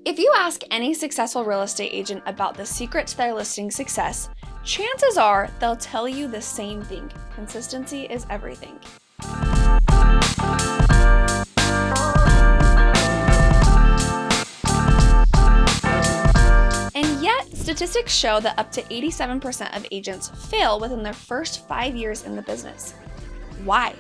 If you ask any successful real estate agent about the secret to their listing success, chances are they'll tell you the same thing. Consistency is everything. And yet, statistics show that up to 87% of agents fail within their first 5 years in the business. Why?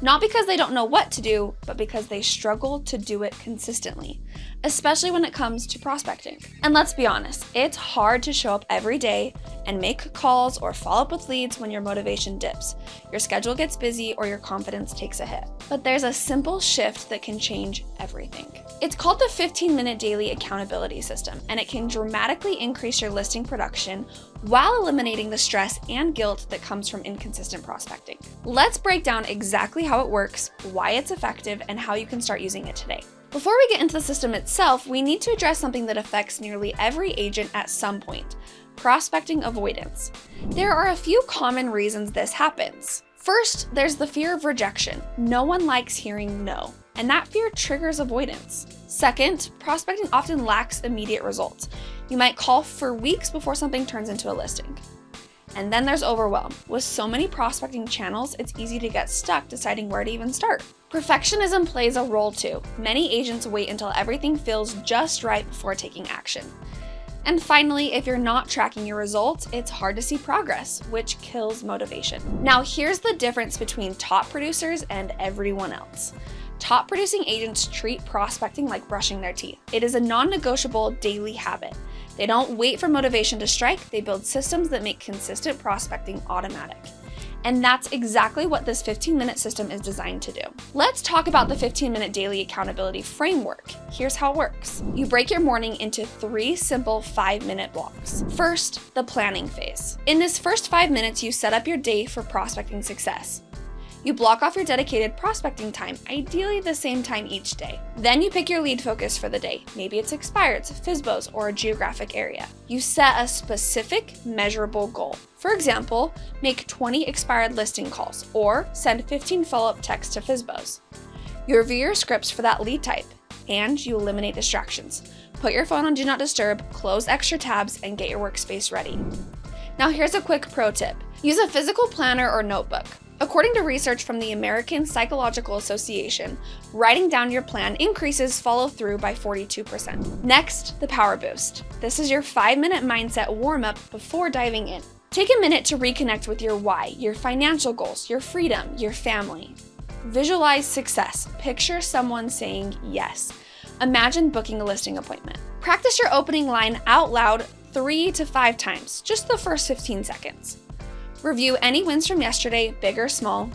Not because they don't know what to do, but because they struggle to do it consistently, especially when it comes to prospecting. And let's be honest, it's hard to show up every day and make calls or follow up with leads when your motivation dips, your schedule gets busy, or your confidence takes a hit. But there's a simple shift that can change everything. It's called the 15-minute daily accountability system, and it can dramatically increase your listing production while eliminating the stress and guilt that comes from inconsistent prospecting. Let's break down exactly how it works, why it's effective, and how you can start using it today. Before we get into the system itself, we need to address something that affects nearly every agent at some point: prospecting avoidance. There are a few common reasons this happens. First, there's the fear of rejection. No one likes hearing no, and that fear triggers avoidance. Second, prospecting often lacks immediate results. You might call for weeks before something turns into a listing. And then there's overwhelm. With so many prospecting channels, it's easy to get stuck deciding where to even start. Perfectionism plays a role too. Many agents wait until everything feels just right before taking action. And finally, if you're not tracking your results, it's hard to see progress, which kills motivation. Now, here's the difference between top producers and everyone else. Top producing agents treat prospecting like brushing their teeth. It is a non-negotiable daily habit. They don't wait for motivation to strike, they build systems that make consistent prospecting automatic. And that's exactly what this 15-minute system is designed to do. Let's talk about the 15-minute daily accountability framework. Here's how it works. You break your morning into 3 simple 5-minute blocks. First, the planning phase. In this first 5 minutes, you set up your day for prospecting success. You block off your dedicated prospecting time, ideally the same time each day. Then you pick your lead focus for the day. Maybe it's expireds, FSBOs, or a geographic area. You set a specific, measurable goal. For example, make 20 expired listing calls, or send 15 follow-up texts to FSBOs. You review your scripts for that lead type, and you eliminate distractions. Put your phone on Do Not Disturb, close extra tabs, and get your workspace ready. Now here's a quick pro tip. Use a physical planner or notebook. According to research from the American Psychological Association, writing down your plan increases follow-through by 42%. Next, the power boost. This is your 5-minute mindset warm-up before diving in. Take a minute to reconnect with your why, your financial goals, your freedom, your family. Visualize success. Picture someone saying yes. Imagine booking a listing appointment. Practice your opening line out loud 3 to 5 times, just the first 15 seconds. Review any wins from yesterday, big or small,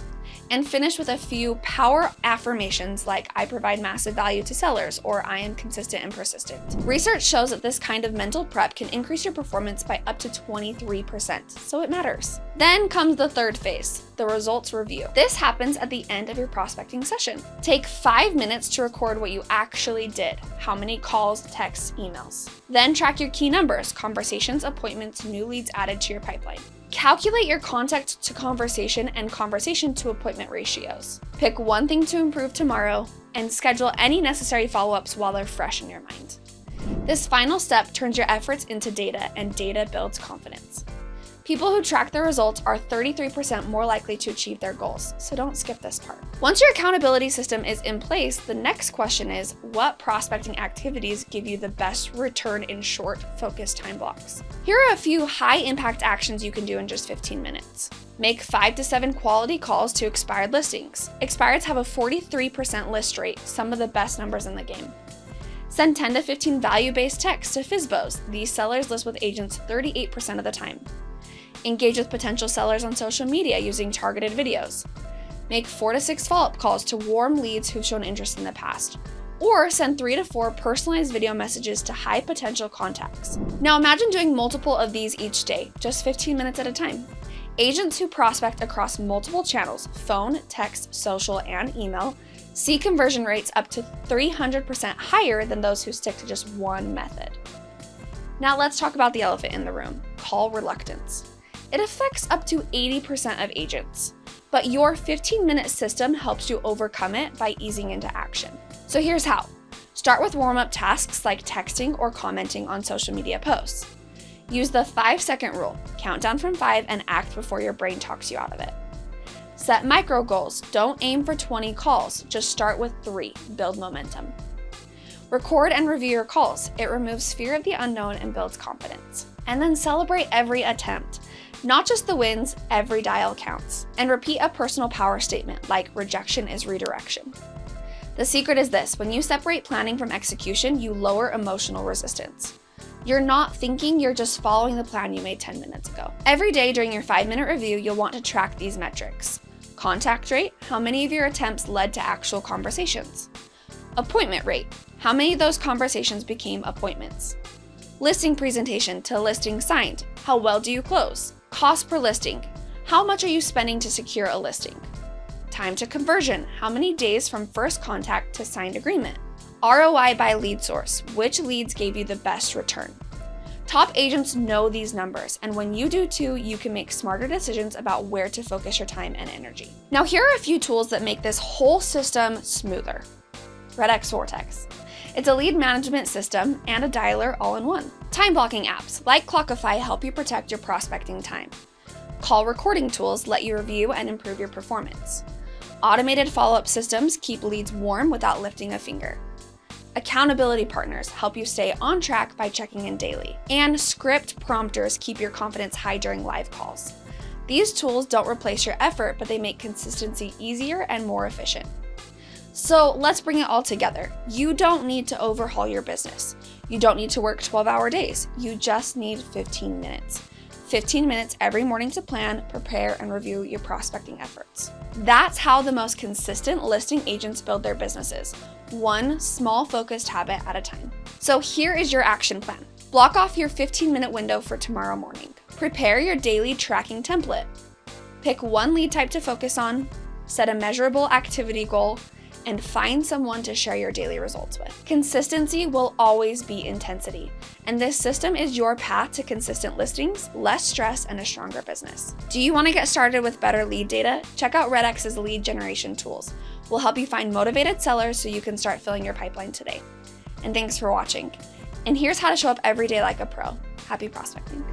and finish with a few power affirmations like "I provide massive value to sellers" or "I am consistent and persistent." Research shows that this kind of mental prep can increase your performance by up to 23%, so it matters. Then comes the third phase, the results review. This happens at the end of your prospecting session. Take 5 minutes to record what you actually did, how many calls, texts, emails. Then track your key numbers, conversations, appointments, new leads added to your pipeline. Calculate your contact to conversation and conversation to appointment ratios. Pick one thing to improve tomorrow and schedule any necessary follow-ups while they're fresh in your mind. This final step turns your efforts into data, and data builds confidence. People who track their results are 33% more likely to achieve their goals, so don't skip this part. Once your accountability system is in place, the next question is, what prospecting activities give you the best return in short, focused time blocks? Here are a few high-impact actions you can do in just 15 minutes. Make 5 to 7 quality calls to expired listings. Expireds have a 43% list rate, some of the best numbers in the game. Send 10 to 15 value-based texts to FSBOs. These sellers list with agents 38% of the time. Engage with potential sellers on social media using targeted videos. Make 4 to 6 follow-up calls to warm leads who've shown interest in the past. Or send 3 to 4 personalized video messages to high potential contacts. Now imagine doing multiple of these each day, just 15 minutes at a time. Agents who prospect across multiple channels, phone, text, social, and email, see conversion rates up to 300% higher than those who stick to just one method. Now let's talk about the elephant in the room, call reluctance. It affects up to 80% of agents, but your 15-minute system helps you overcome it by easing into action. So here's how. Start with warm-up tasks like texting or commenting on social media posts. Use the 5-second rule. Count down from 5 and act before your brain talks you out of it. Set micro goals. Don't aim for 20 calls. Just start with 3. Build momentum. Record and review your calls. It removes fear of the unknown and builds confidence. And then celebrate every attempt. Not just the wins, every dial counts. And repeat a personal power statement like rejection is redirection. The secret is this: when you separate planning from execution, you lower emotional resistance. You're not thinking, you're just following the plan you made 10 minutes ago. Every day during your 5-minute review, you'll want to track these metrics. Contact rate, how many of your attempts led to actual conversations? Appointment rate, how many of those conversations became appointments? Listing presentation to listing signed, how well do you close? Cost per listing, how much are you spending to secure a listing? Time to conversion, how many days from first contact to signed agreement? ROI by lead source, which leads gave you the best return? Top agents know these numbers, and when you do too, you can make smarter decisions about where to focus your time and energy. Now here are a few tools that make this whole system smoother. REDX Vortex. It's a lead management system and a dialer all in one. Time blocking apps like Clockify help you protect your prospecting time. Call recording tools let you review and improve your performance. Automated follow-up systems keep leads warm without lifting a finger. Accountability partners help you stay on track by checking in daily. And script prompters keep your confidence high during live calls. These tools don't replace your effort, but they make consistency easier and more efficient. So let's bring it all together. You don't need to overhaul your business. You don't need to work 12-hour days. You just need 15 minutes. 15 minutes every morning to plan, prepare, and review your prospecting efforts. That's how the most consistent listing agents build their businesses, one small focused habit at a time. So here is your action plan. Block off your 15-minute window for tomorrow morning. Prepare your daily tracking template. Pick one lead type to focus on, set a measurable activity goal, and find someone to share your daily results with. Consistency will always beat intensity, and this system is your path to consistent listings, less stress, and a stronger business. Do you want to get started with better lead data? Check out REDX's lead generation tools. We'll help you find motivated sellers so you can start filling your pipeline today. And thanks for watching. And here's how to show up every day like a pro. Happy prospecting.